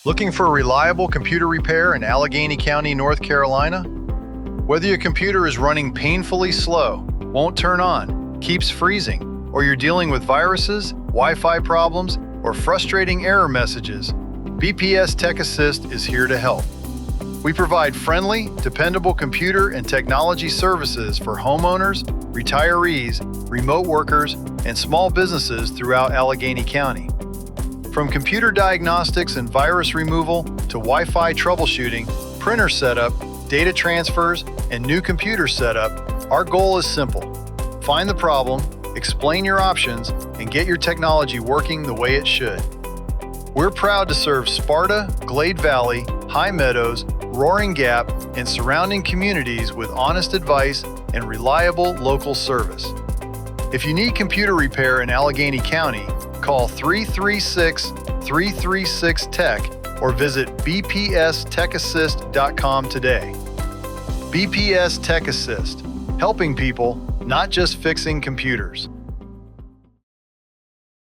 Looking for reliable computer repair in Alleghany County, North Carolina? Whether your computer is running painfully slow, won't turn on, keeps freezing, or you're dealing with viruses, Wi-Fi problems, or frustrating error messages, BPS Tech Assist is here to help. We provide friendly, dependable computer and technology services for homeowners, retirees, remote workers, and small businesses throughout Alleghany County. From computer diagnostics and virus removal to Wi-Fi troubleshooting, printer setup, data transfers, and new computer setup, our goal is simple. Find the problem, explain your options, and get your technology working the way it should. We're proud to serve Sparta, Glade Valley, Meadows, Roaring Gap, and surrounding communities with honest advice and reliable local service. If you need computer repair in Alleghany County, call 336-336-TECH or visit bpstechassist.com today. BPS Tech Assist, helping people, not just fixing computers.